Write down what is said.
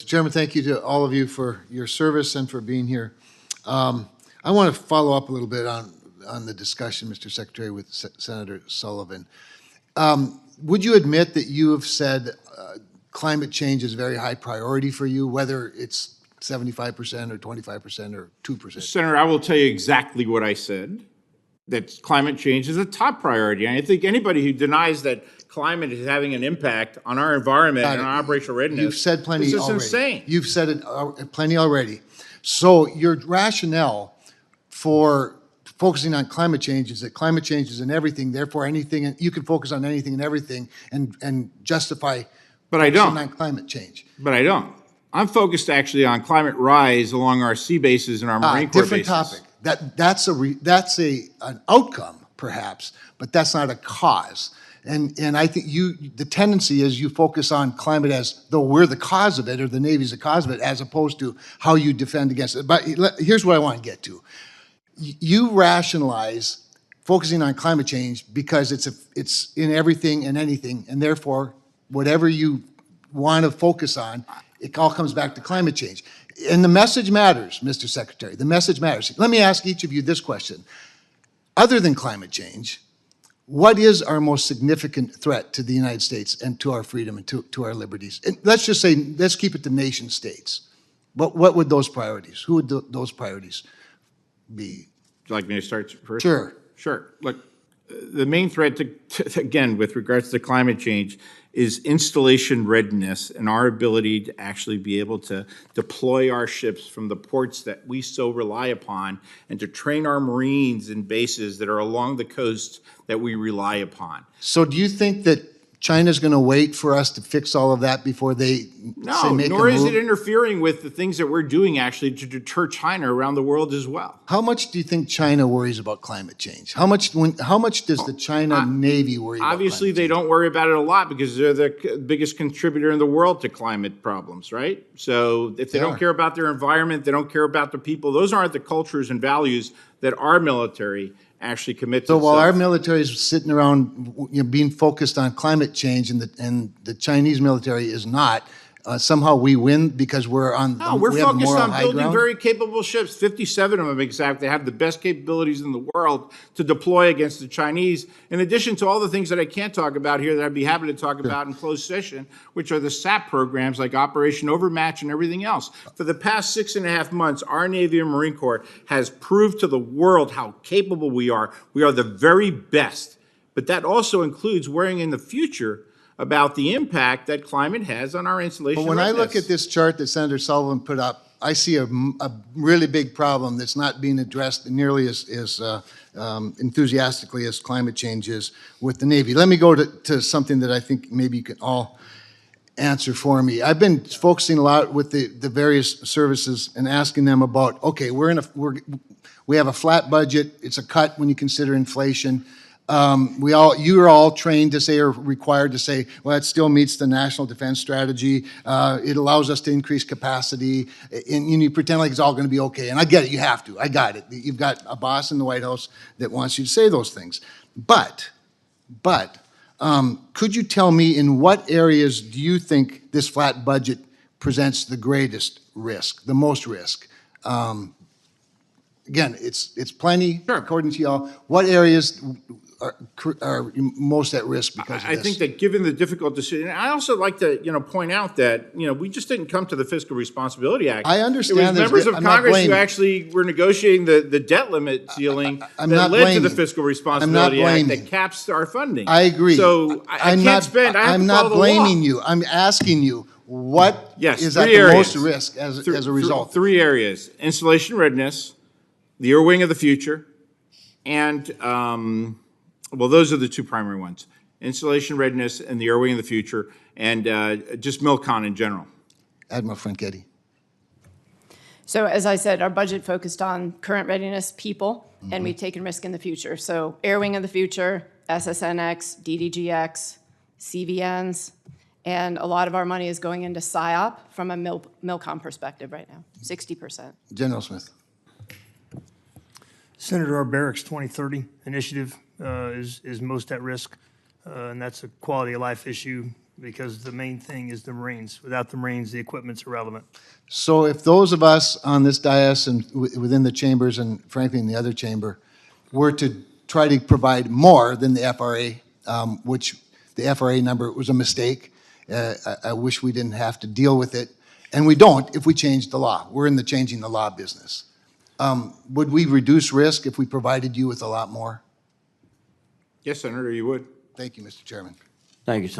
Chairman, thank you to all of you for your service and for being here. I want to follow up a little bit on the discussion, Mr. Secretary, with Senator Sullivan. Would you admit that you have said climate change is a very high priority for you, whether it's 75% or 25% or 2%? Senator, I will tell you exactly what I said, that climate change is a top priority. And I think anybody who denies that climate is having an impact on our environment and our operational readiness, you've said plenty this is already. insane. You've said it plenty already. So your rationale for focusing on climate change is that climate change is in everything, therefore anything, you can focus on anything and everything and justify But I don't. on climate change. But I don't. I'm focused actually on climate rise along our sea bases and our Marine Corps Different bases. topic. That's an outcome, perhaps, but that's not a cause. And I think the tendency is you focus on climate as though we're the cause of it or the Navy's the cause of it, as opposed to how you defend against it. But here's what I want to get to. You rationalize focusing on climate change because it's in everything and anything, and therefore whatever you want to focus on, it all comes back to climate change. And the message matters, Mr. Secretary. The message matters. Let me ask each of you this question. Other than climate change, what is our most significant threat to the United States and to our freedom and to our liberties? And let's just say, let's keep it to nation states. What would those priorities, who would those priorities be? Would you like me to start first? Sure. Sure. Look, the main threat, again, with regards to climate change, is installation readiness and our ability to actually be able to deploy our ships from the ports that we so rely upon and to train our Marines in bases that are along the coast that we rely upon. So do you think that China's going to wait for us to fix all of that before they No, make nor a is move? it interfering with the things that we're doing actually to deter China around the world as well. How much do you think China worries about climate change? How much does the China Navy worry about Obviously, climate they change? don't worry about it a lot because they're the biggest contributor in the world to climate problems, right? So if they don't care about their environment, they don't care about the people, those aren't the cultures and values that our military actually commits So while our itself. military is sitting around being focused on climate change and the Chinese military is not, somehow we win because we're on No, we're we have the focused moral on high building ground? very capable ships, 57 of them exactly, have the best capabilities in the world to deploy against the Chinese, in addition to all the things that I can't talk about here that I'd be happy to talk about in closed session, which are the SAP programs like Operation Overmatch and everything else. For the past 6.5 months, our Navy and Marine Corps has proved to the world how capable we are. We are the very best. But that also includes worrying in the future about the impact that climate has on our installation But when I readiness. look at this chart that Senator Sullivan put up, I see a really big problem that's not being addressed nearly as enthusiastically as climate change is with the Navy. Let me go to something that I think maybe you can all answer for me. I've been focusing a lot with the various services and asking them about, okay, we have a flat budget. It's a cut when you consider inflation. You are all trained to say, or required to say, well, it still meets the national defense strategy. It allows us to increase capacity, and you pretend like it's all going to be okay. And I get it, you have to. I got it. You've got a boss in the White House that wants you to say those things. But could you tell me in what areas do you think this flat budget presents the greatest risk, the most risk? Again, it's plenty, Sure. according to y'all. What areas are most at risk because of I this? think that given the difficult decision, I also like to, point out that, we just didn't come to the Fiscal Responsibility Act. I understand It was members of I'm not Congress who blaming. actually were negotiating the debt limit ceiling I'm that not led to the blaming. Fiscal Responsibility Act blaming. that caps our funding. I agree. So I can't spend, I have I'm to not follow the law. blaming you. I'm asking you, what Yes, is at three the areas. most risk as a result? Three areas: installation readiness, the air wing of the future, and those are the two primary ones: installation readiness and the air wing of the future, and just MILCON in general. Admiral Franchetti. So as I said, our budget focused on current readiness, people, and we've taken risk in the future. So air wing of the future, SSNX, DDGX, CVNs, and a lot of our money is going into PSYOP from a MILCON perspective right now, 60%. General Smith. Senator, our Barracks 2030 initiative is most at risk, and that's a quality of life issue because the main thing is the Marines. Without the Marines, the equipment's irrelevant. So if those of us on this dais and within the chambers and frankly in the other chamber were to try to provide more than the FRA, which the FRA number was a mistake, I wish we didn't have to deal with it, and we don't if we change the law. We're in the changing the law business. Would we reduce risk if we provided you with a lot more? Yes, Senator, you would. Thank you, Mr. Chairman. Thank you, Senator.